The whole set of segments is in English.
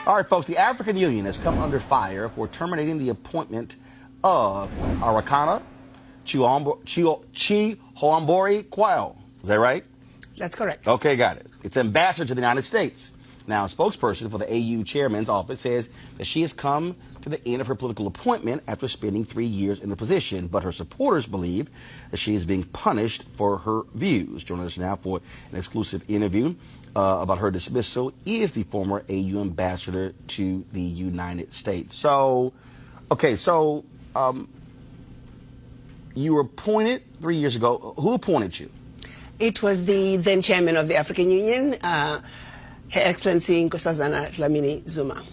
All right, folks, the African Union has come under fire for terminating the appointment of Arikana Chihombori-Quao. Is that right? That's correct. Okay, got it. It's ambassador to the United States. Now, a spokesperson for the AU chairman's office says that she has come to the end of her political appointment after spending 3 years in the position, but her supporters believe that she is being punished for her views. Joining us now for an exclusive interview about her dismissal is the former AU ambassador to the United States. So, okay, you were appointed 3 years ago. Who appointed you? It was the then chairman of the African Union, Her Excellency Nkosazana Dlamini Zuma.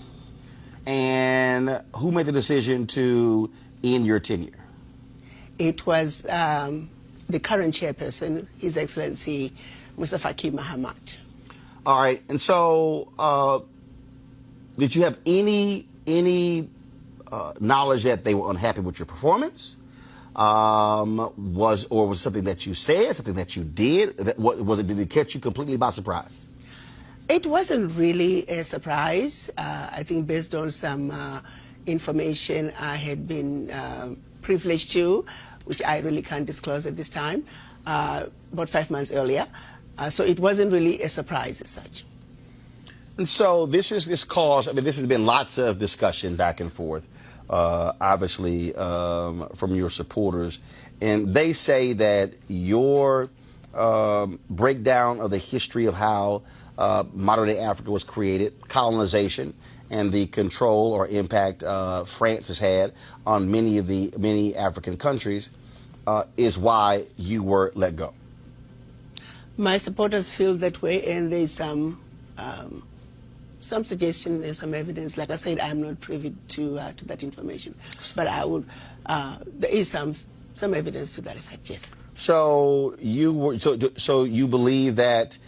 And who made the decision to end your tenure? It was the current chairperson, His Excellency Mustafaki Mahamat. All right, and so did you have any knowledge that they were unhappy with your performance? Was it something that you said, something that you did? Did it catch you completely by surprise? It wasn't really a surprise. I think based on some information I had been privileged to, which I really can't disclose at this time, about 5 months earlier. So it wasn't really a surprise as such. And so this cause, I mean, this has been lots of discussion back and forth, obviously, from your supporters. And they say that your breakdown of the history of how modern-day Africa was created, colonization, and the control or impact France has had on many African countries is why you were let go. My supporters feel that way, and there's some suggestion and some evidence. Like I said, I'm not privy to that information, but I would. There is some evidence to that effect. Yes. So you believe that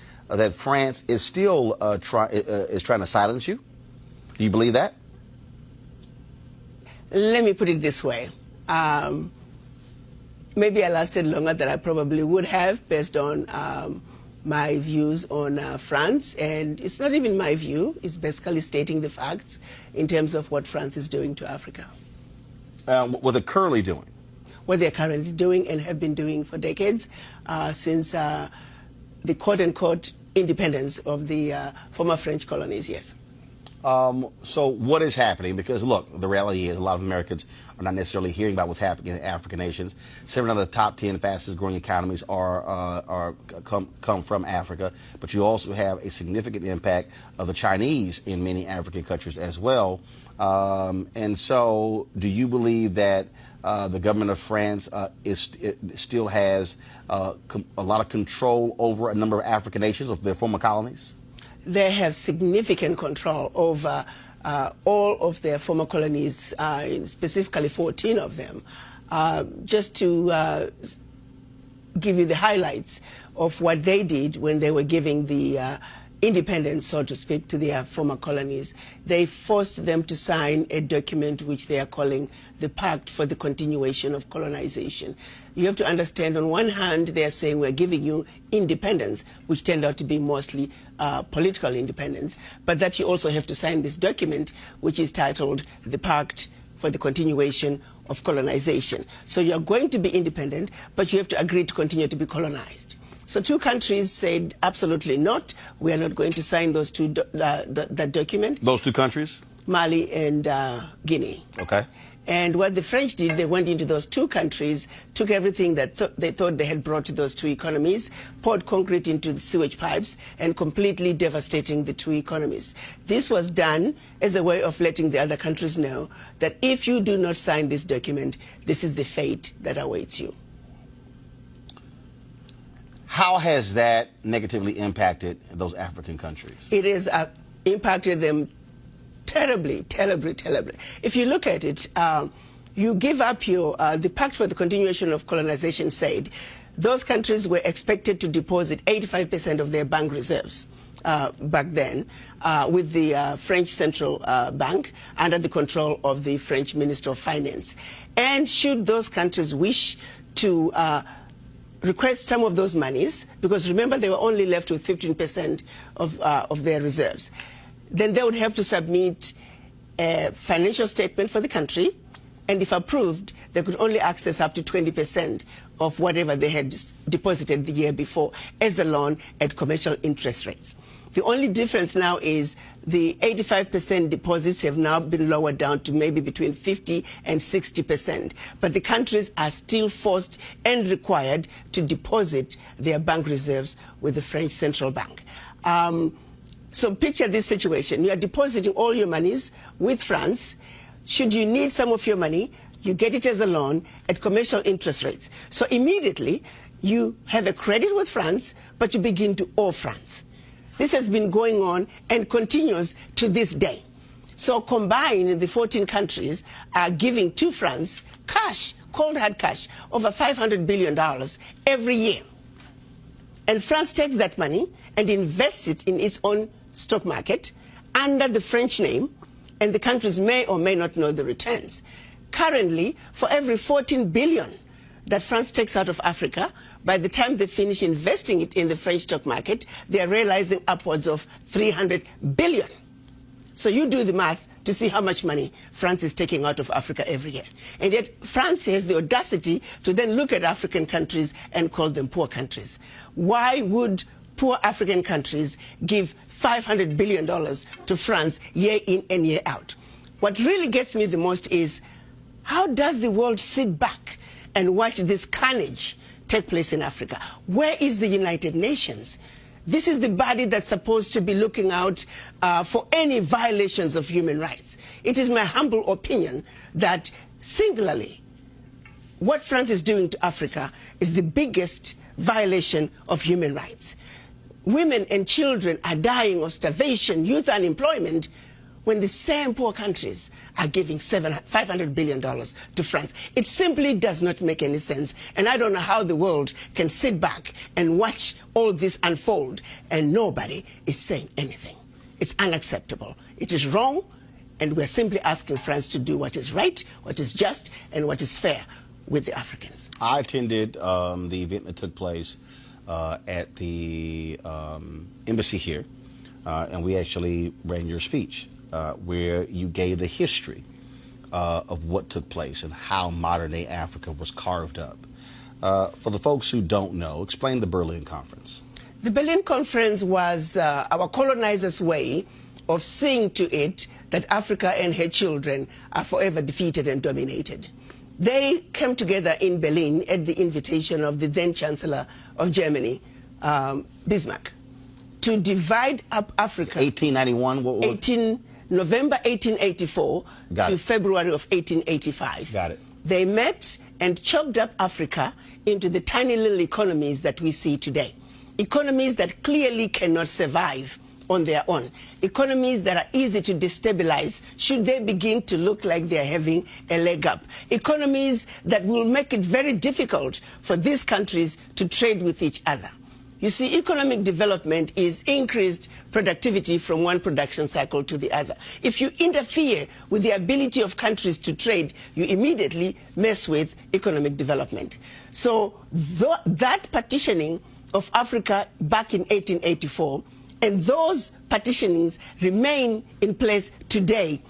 France is still trying to silence you? Do you believe that? Let me put it this way. Maybe I lasted longer than I probably would have based on my views on France. And it's not even my view. It's basically stating the facts in terms of what France is doing to Africa. What they're currently doing? What they're currently doing and have been doing for decades since the quote-unquote independence of the former French colonies, yes. So what is happening? Because, look, the reality is a lot of Americans are not necessarily hearing about what's happening in African nations. 7 of the top 10 fastest growing economies come from Africa. But you also have a significant impact of the Chinese in many African countries as well. And so do you believe that the government of France still has a lot of control over a number of African nations, of their former colonies? They have significant control over all of their former colonies, specifically 14 of them. Just to give you the highlights of what they did when they were giving the independence, so to speak, to their former colonies, they forced them to sign a document which they are calling the Pact for the Continuation of Colonization. You have to understand, on one hand, they are saying we're giving you independence, which turned out to be mostly political independence, but that you also have to sign this document, which is titled the Pact for the Continuation of Colonization. So you're going to be independent, but you have to agree to continue to be colonized. So 2 countries said absolutely not. We are not going to sign those that document. Those 2 countries? Mali and Guinea. Okay. And what the French did, they went into those 2 countries, took everything that they thought they had brought to those 2 economies, poured concrete into the sewage pipes, and completely devastating the 2 economies. This was done as a way of letting the other countries know that if you do not sign this document, this is the fate that awaits you. How has that negatively impacted those African countries? It has impacted them terribly, terribly, terribly. If you look at it, you give up your, the Pact for the Continuation of Colonization said those countries were expected to deposit 85% of their bank reserves back then with the French Central Bank under the control of the French Minister of Finance. And should those countries wish to request some of those monies, because remember they were only left with 15% of their reserves. then they would have to submit a financial statement for the country, and if approved, they could only access up to 20% of whatever they had deposited the year before as a loan at commercial interest rates. The only difference now is the 85% deposits have now been lowered down to maybe between 50 and 60%. But the countries are still forced and required to deposit their bank reserves with the French Central Bank. So picture this situation. You are depositing all your monies with France. Should you need some of your money, you get it as a loan at commercial interest rates. So immediately, you have a credit with France, but you begin to owe France. This has been going on and continues to this day. So combined, the 14 countries are giving to France cash, cold hard cash, over $500 billion every year. And France takes that money and invests it in its own stock market under the French name, and the countries may or may not know the returns. Currently, for every 14 billion that France takes out of Africa, by the time they finish investing it in the French stock market, they are realizing upwards of 300 billion. So you do the math to see how much money France is taking out of Africa every year. And yet France has the audacity to then look at African countries and call them poor countries. Why would poor African countries give $500 billion to France year in and year out? What really gets me the most is, how does the world sit back and watch this carnage take place in Africa? Where is the United Nations? This is the body that's supposed to be looking out for any violations of human rights. It is my humble opinion that singularly, what France is doing to Africa is the biggest violation of human rights. Women and children are dying of starvation, youth unemployment, when the same poor countries are giving $500 billion to France. It simply does not make any sense. And I don't know how the world can sit back and watch all this unfold and nobody is saying anything. It's unacceptable. It is wrong, and we're simply asking France to do what is right, what is just, and what is fair with the Africans. I attended the event that took place at the embassy here, and we actually ran your speech where you gave the history of what took place and how modern-day Africa was carved up. For the folks who don't know, explain the Berlin Conference. The Berlin Conference was our colonizers' way of seeing to it that Africa and her children are forever defeated and dominated. They came together in Berlin at the invitation of the then Chancellor of Germany, Bismarck, to divide up Africa. 1891? What was November 1884 to February of 1885. Got it. They met and chopped up Africa into the tiny little economies that we see today. Economies that clearly cannot survive on their own. Economies that are easy to destabilize should they begin to look like they're having a leg up. Economies that will make it very difficult for these countries to trade with each other. You see, economic development is increased productivity from one production cycle to the other. If you interfere with the ability of countries to trade, you immediately mess with economic development. So that partitioning of Africa back in 1884, and those partitionings remain in place today,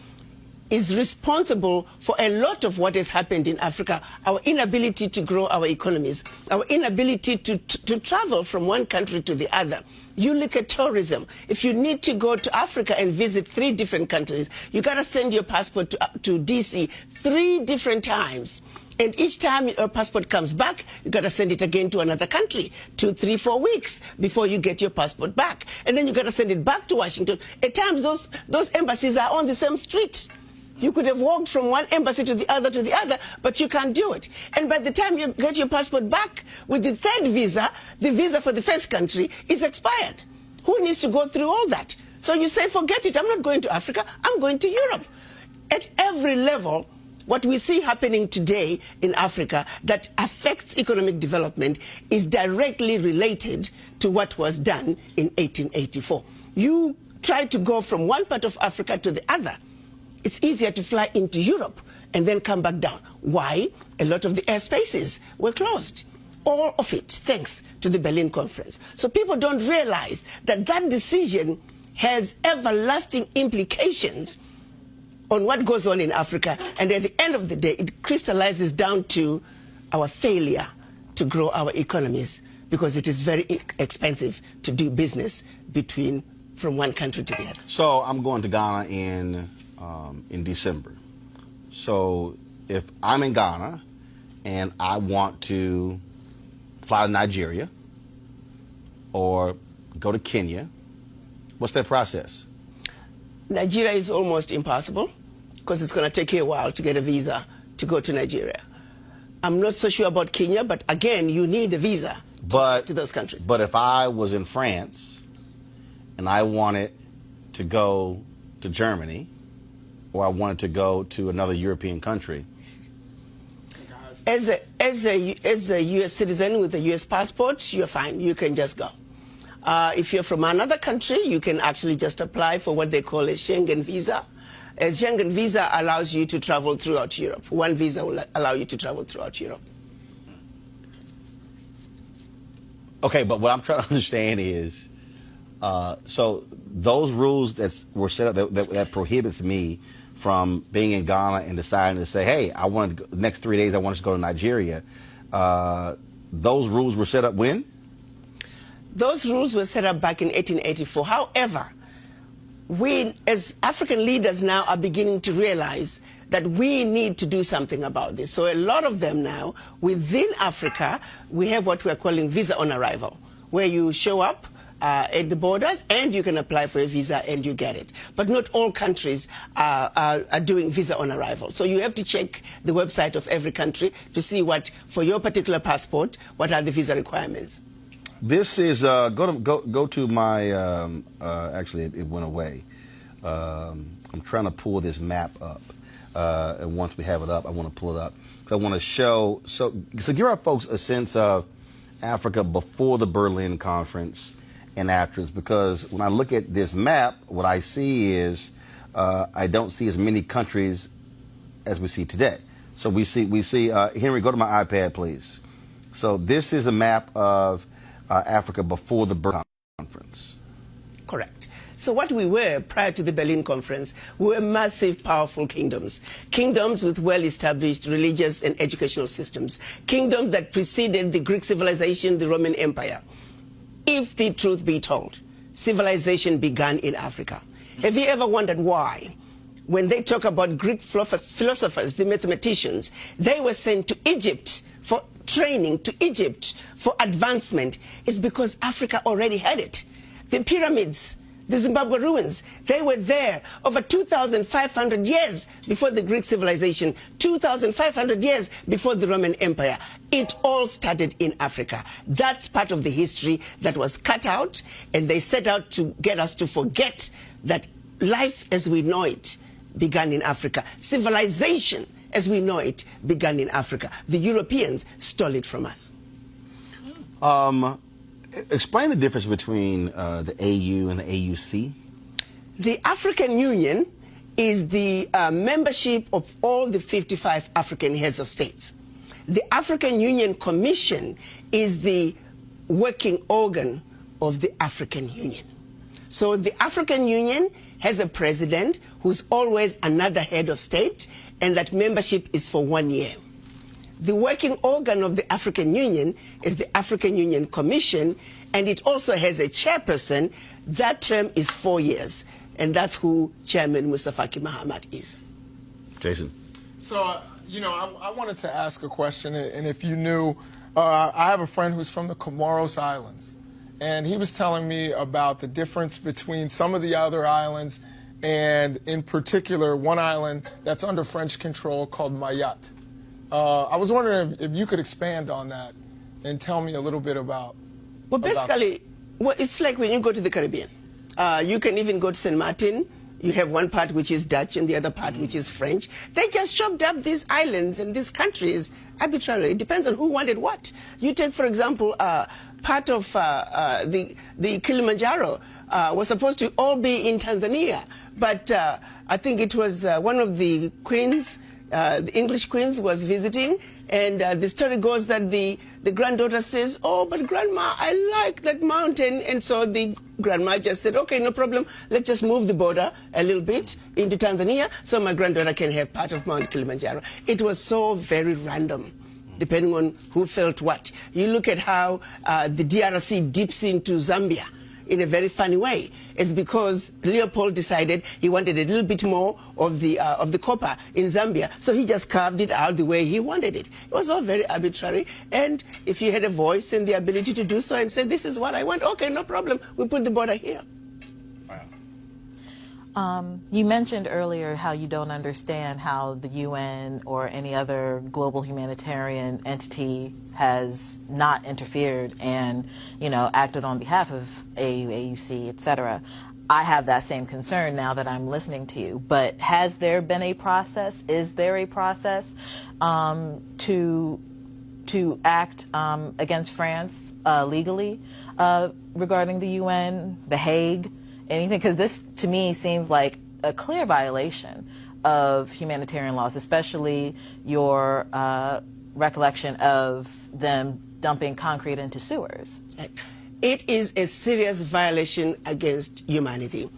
is responsible for a lot of what has happened in Africa. Our inability to grow our economies, our inability to travel from one country to the other. You look at tourism. If you need to go to Africa and visit 3 different countries, you got to send your passport to DC 3 different times. And each time your passport comes back, you got to send it again to another country, 2, 3, 4 weeks before you get your passport back. And then you got to send it back to Washington. At times, those embassies are on the same street. You could have walked from one embassy to the other, but you can't do it. And by the time you get your passport back with the 3rd visa, the visa for the first country is expired. Who needs to go through all that? So you say, forget it, I'm not going to Africa, I'm going to Europe. At every level, what we see happening today in Africa that affects economic development is directly related to what was done in 1884. You try to go from one part of Africa to the other. It's easier to fly into Europe and then come back down. Why? A lot of the airspaces were closed. All of it, thanks to the Berlin Conference. So people don't realize that that decision has everlasting implications on what goes on in Africa, and at the end of the day, it crystallizes down to our failure to grow our economies, because it is very expensive to do business from one country to the other. So I'm going to Ghana in December. So if I'm in Ghana and I want to fly to Nigeria or go to Kenya, what's that process? Nigeria is almost impossible because it's going to take you a while to get a visa to go to Nigeria. I'm not so sure about Kenya, but again, you need a visa to those countries. But if I was in France and I wanted to go to Germany, or I wanted to go to another European country, as a U.S. citizen with a U.S. passport, you're fine. You can just go. If you're from another country, you can actually just apply for what they call a Schengen visa. A Schengen visa allows you to travel throughout Europe. One visa will allow you to travel throughout Europe. Okay, but what I'm trying to understand is, so those rules that were set up that prohibits me from being in Ghana and deciding to say, hey, I want to go, the next 3 days I want to go to Nigeria. Those rules were set up when? Those rules were set up back in 1884. However, we as African leaders now are beginning to realize that we need to do something about this. So a lot of them now, within Africa, we have what we're calling visa on arrival, where you show up at the borders and you can apply for a visa and you get it. But not all countries are doing visa on arrival. So you have to check the website of every country to see what, for your particular passport, what are the visa requirements. This is go to my actually it went away. I'm trying to pull this map up, and once we have it up, I want to pull it up because I want to show. So give our folks a sense of Africa before the Berlin Conference and afterwards. Because when I look at this map, what I see is I don't see as many countries as we see today. So we see Henry, go to my iPad, please. So this is a map of Africa before the Berlin Conference. Correct. So what we were prior to the Berlin Conference, we were massive, powerful kingdoms. Kingdoms with well-established religious and educational systems. Kingdoms that preceded the Greek civilization, the Roman Empire. If the truth be told, civilization began in Africa. Have you ever wondered why? When they talk about Greek philosophers, the mathematicians, they were sent to Egypt for training, to Egypt for advancement. It's because Africa already had it. The pyramids, the Zimbabwe ruins, they were there over 2,500 years before the Greek civilization, 2,500 years before the Roman Empire. It all started in Africa. That's part of the history that was cut out, and they set out to get us to forget that life as we know it began in Africa. Civilization as we know it began in Africa. The Europeans stole it from us. Explain the difference between the AU and the AUC. The African Union is the membership of all the 55 African heads of states. The African Union Commission is the working organ of the African Union. So the African Union has a president who's always another head of state, and that membership is for 1 year. The working organ of the African Union is the African Union Commission, and it also has a chairperson. That term is 4 years, and that's who Chairman Mustafa Mahamat is. Jason. So, I wanted to ask a question, and if you knew, I have a friend who's from the Comoros Islands, and he was telling me about the difference between some of the other islands, and in particular, one island that's under French control called Mayotte. I was wondering if you could expand on that and tell me a little bit about. Well, basically, it's like when you go to the Caribbean. You can even go to St. Martin. You have one part which is Dutch and the other part which is French. They just chopped up these islands and these countries arbitrarily. It depends on who wanted what. You take, for example, part of the Kilimanjaro was supposed to all be in Tanzania, but I think it was one of the queens the English Queen was visiting, and the story goes that the granddaughter says, "Oh, but Grandma, I like that mountain." And so the grandma just said, "Okay, no problem. Let's just move the border a little bit into Tanzania so my granddaughter can have part of Mount Kilimanjaro." It was so very random, depending on who felt what. You look at how the DRC dips into Zambia in a very funny way. It's because Leopold decided he wanted a little bit more of the copper in Zambia, so he just carved it out the way he wanted it. It was all very arbitrary, and if you had a voice and the ability to do so and say, "This is what I want," okay, no problem, we put the border here. You mentioned earlier how you don't understand how the UN or any other global humanitarian entity has not interfered and, acted on behalf of AU, AUC, etc. I have that same concern now that I'm listening to you. But has there been a process? Is there a process to act against France legally regarding the UN, The Hague? Anything, because this to me seems like a clear violation of humanitarian laws, especially your recollection of them dumping concrete into sewers. It is a serious violation against humanity.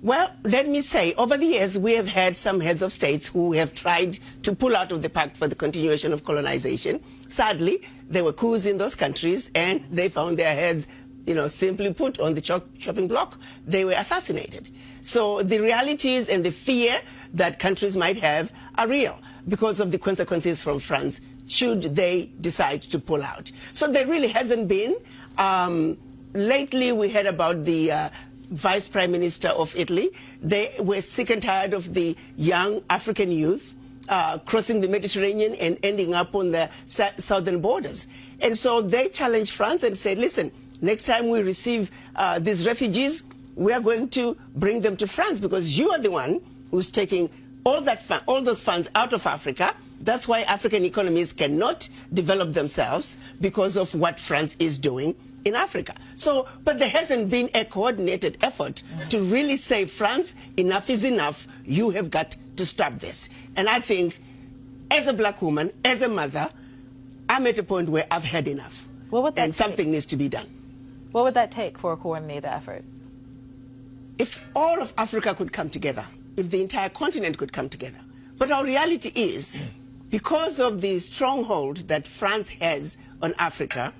Well, let me say, over the years, we have had some heads of states who have tried to pull out of the pact for the continuation of colonization. Sadly, there were coups in those countries, and they found their heads, simply put, on the chopping block. They were assassinated. So the realities and the fear that countries might have are real because of the consequences from France should they decide to pull out. So there really hasn't been. Lately, we heard about the Vice Prime Minister of Italy. They were sick and tired of the young African youth crossing the Mediterranean and ending up on the southern borders. And so they challenged France and said, "Listen, next time we receive these refugees, we are going to bring them to France because you are the one who's taking all those funds out of Africa. That's why African economies cannot develop themselves because of what France is doing in Africa." So, but there hasn't been a coordinated effort to really say, "France, enough is enough. You have got to stop this." And I think, as a black woman, as a mother, I'm at a point where I've had enough. And something needs to be done. What would that take for a coordinated effort? If all of Africa could come together, if the entire continent could come together. But our reality is, because of the stronghold that France has on Africa,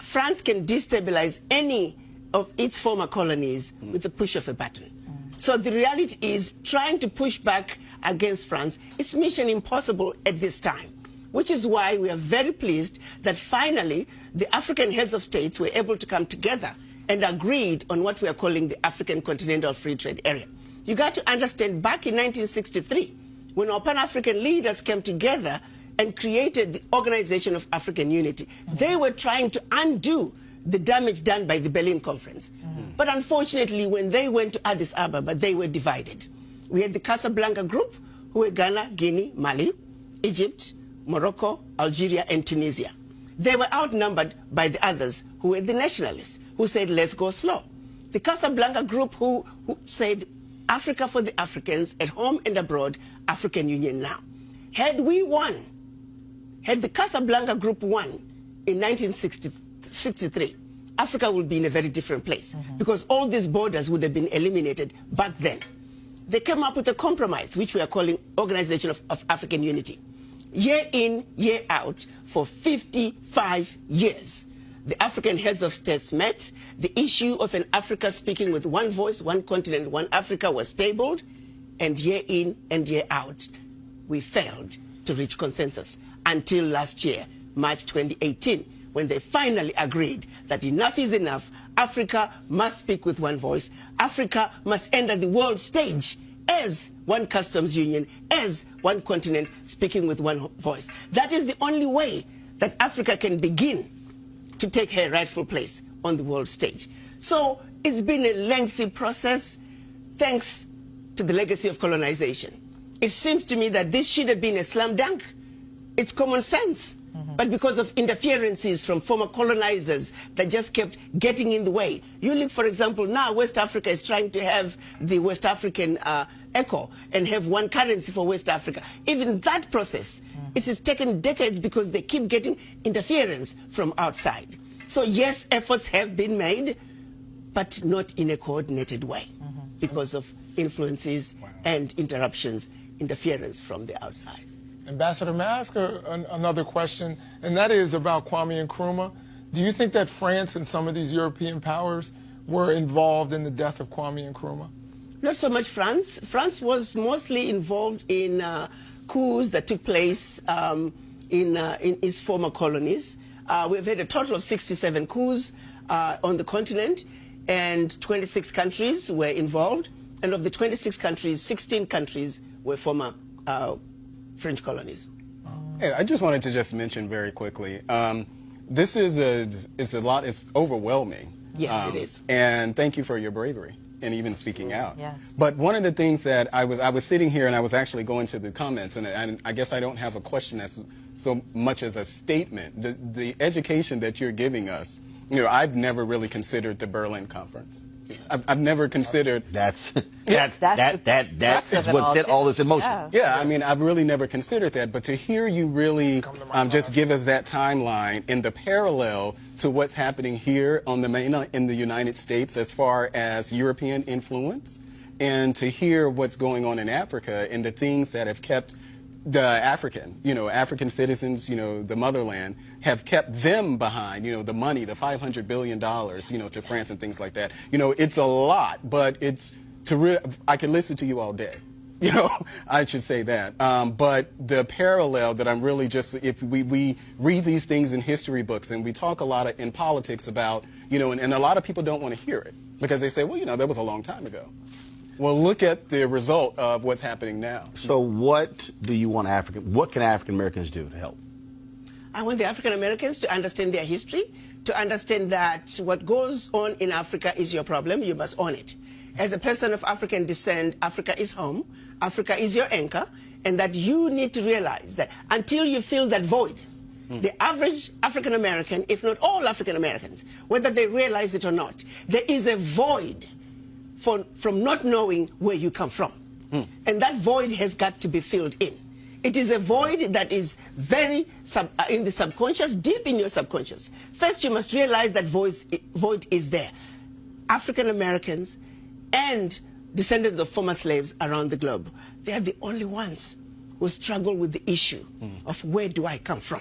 France can destabilize any of its former colonies with the push of a button. So the reality is, trying to push back against France is mission impossible at this time, which is why we are very pleased that finally the African heads of states were able to come together and agreed on what we are calling the African Continental Free Trade Area. You got to understand, back in 1963, when our Pan-African leaders came together and created the Organization of African Unity, they were trying to undo the damage done by the Berlin Conference. But unfortunately, when they went to Addis Ababa, they were divided. We had the Casablanca group, who were Ghana, Guinea, Mali, Egypt, Morocco, Algeria, and Tunisia. They were outnumbered by the others, who were the nationalists, who said, "Let's go slow." The Casablanca group, who said, "Africa for the Africans, at home and abroad, African Union now." Had we won, had the Casablanca group won in 1963, Africa would be in a very different place because all these borders would have been eliminated back then. They came up with a compromise, which we are calling Organization of African Unity. Year in, year out, for 55 years, the African heads of states met. The issue of an Africa speaking with one voice, one continent, one Africa was tabled, and year in and year out, we failed to reach consensus until last year, March 2018, when they finally agreed that enough is enough. Africa must speak with one voice. Africa must enter the world stage as one customs union, as one continent, speaking with one voice. That is the only way that Africa can begin to take her rightful place on the world stage. So it's been a lengthy process, thanks to the legacy of colonization. It seems to me that this should have been a slam dunk. It's common sense. But because of interferences from former colonizers that just kept getting in the way. You look, for example, now West Africa is trying to have the West African ECO and have one currency for West Africa. Even that process, it has taken decades because they keep getting interference from outside. So yes, efforts have been made, but not in a coordinated way because of influences and interruptions, interference from the outside. Ambassador, may I ask another question? And that is about Kwame Nkrumah. Do you think that France and some of these European powers were involved in the death of Kwame Nkrumah? Not so much France. France was mostly involved in coups that took place in its former colonies. We've had a total of 67 coups on the continent, and 26 countries were involved. And of the 26 countries, 16 countries were former French colonies. Hey, I just wanted to just mention very quickly, this is it's overwhelming. Yes, it is. And thank you for your bravery and even speaking out. Yes. But one of the things that I was sitting here and I was actually going to the comments, and I guess I don't have a question as so much as a statement. The education that you're giving us, you know, I've never really considered the Berlin Conference. I've never considered That's That's what set all this in motion. Yeah, I mean, I've really never considered that, but to hear you really just give us that timeline in the parallel to what's happening here on in the United States as far as European influence, and to hear what's going on in Africa and the things that have kept the African citizens, the motherland, have kept them behind, the money, the $500 billion, to France and things like that. It's a lot, but I can listen to you all day. I should say that. But the parallel that I'm really if we read these things in history books and we talk a lot in politics about, and a lot of people don't want to hear it because they say, well, that was a long time ago. Well, look at the result of what's happening now. So what do you want what can African Americans do to help? I want the African Americans to understand their history, to understand that what goes on in Africa is your problem. You must own it. As a person of African descent, Africa is home. Africa is your anchor. And that you need to realize that until you fill that void, the average African American, if not all African Americans, whether they realize it or not, there is a void from not knowing where you come from. And that void has got to be filled in. It is a void that is very in the subconscious, deep in your subconscious. First, you must realize that void is there. African Americans and descendants of former slaves around the globe, they are the only ones who struggle with the issue of where do I come from.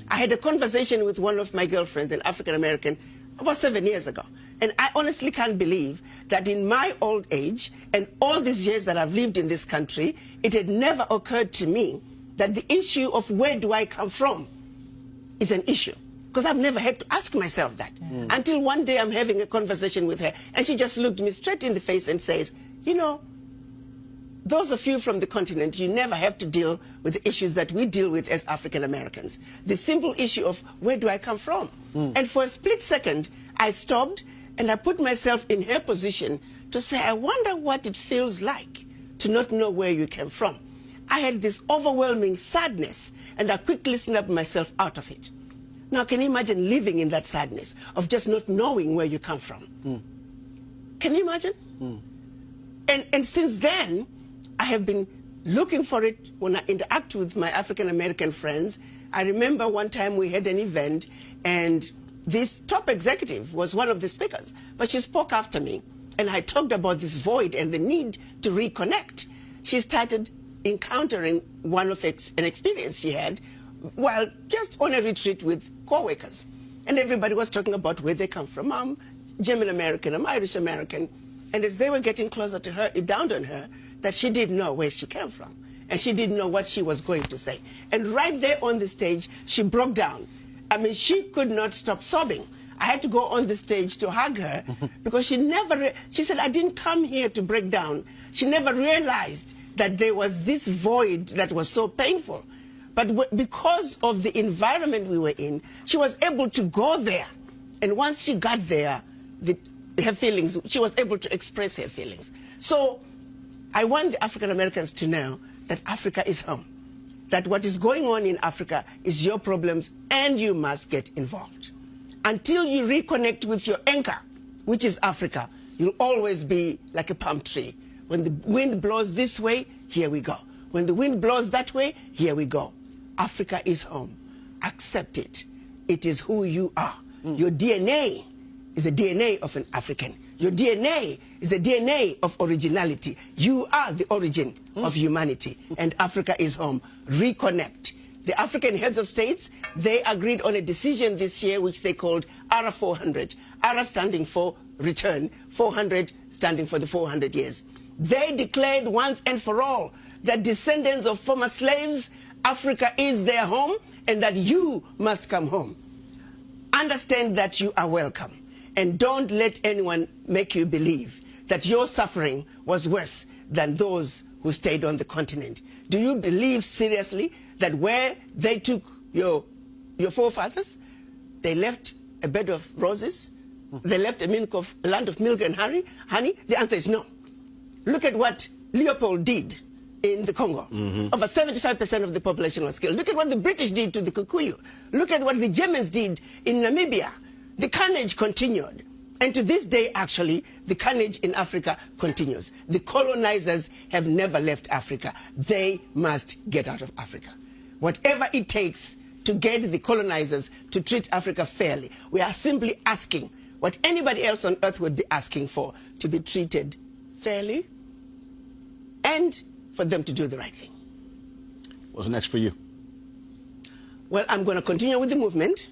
I had a conversation with one of my girlfriends, an African American, about 7 years ago. And I honestly can't believe that in my old age and all these years that I've lived in this country, it had never occurred to me that the issue of where do I come from is an issue. Because I've never had to ask myself that. Until one day I'm having a conversation with her and she just looked me straight in the face and says, those of you from the continent, you never have to deal with the issues that we deal with as African Americans. The simple issue of where do I come from? And for a split second, I stopped and I put myself in her position to say, I wonder what it feels like to not know where you came from. I had this overwhelming sadness and I quickly snapped myself out of it. Now, can you imagine living in that sadness of just not knowing where you come from? Can you imagine? And since then, I have been looking for it when I interact with my African American friends. I remember one time we had an event and this top executive was one of the speakers, but she spoke after me and I talked about this void and the need to reconnect. She started encountering an experience she had while just on a retreat with co-workers. And everybody was talking about where they come from. I'm German American, I'm Irish American. And as they were getting closer to her, it dawned on her that she didn't know where she came from. And she didn't know what she was going to say. And right there on the stage, she broke down. I mean, she could not stop sobbing. I had to go on the stage to hug her because she said, I didn't come here to break down. She never realized that there was this void that was so painful. But because of the environment we were in, she was able to go there. And once she got there, her feelings, she was able to express her feelings. So I want the African Americans to know that Africa is home. That what is going on in Africa is your problems and you must get involved. Until you reconnect with your anchor, which is Africa, you'll always be like a palm tree When the wind blows this way, here we go. When the wind blows that way, here we go. Africa is home. Accept it. It is who you are. Your DNA is the DNA of an African. Your DNA is the DNA of originality. You are the origin of humanity, and Africa is home. Reconnect. The African heads of states, they agreed on a decision this year which they called ARA 400. ARA standing for return, 400 standing for the 400 years. They declared once and for all that descendants of former slaves, Africa is their home, and that you must come home. Understand that you are welcome, and don't let anyone make you believe that your suffering was worse than those who stayed on the continent. Do you believe seriously that where they took your forefathers, they left a bed of roses? They left a land of milk and honey? The answer is no. Look at what Leopold did in the Congo. Over 75% of the population was killed. Look at what the British did to the Kikuyu. Look at what the Germans did in Namibia. The carnage continued. And to this day, actually, the carnage in Africa continues. The colonizers have never left Africa. They must get out of Africa. Whatever it takes to get the colonizers to treat Africa fairly, we are simply asking what anybody else on earth would be asking for, to be treated fairly and for them to do the right thing. What's next for you? Well, I'm going to continue with the movement.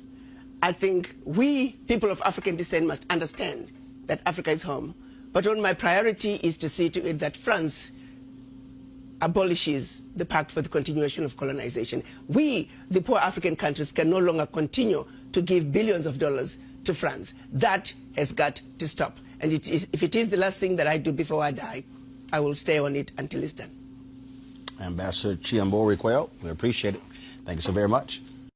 I think we, people of African descent, must understand that Africa is home. But on my priority is to see to it that France abolishes the Pact for the Continuation of Colonization. We, the poor African countries, can no longer continue to give billions of dollars to France. That has got to stop. And if it is the last thing that I do before I die, I will stay on it until it's done. Ambassador Chihombori-Quao, we appreciate it. Thank you so very much.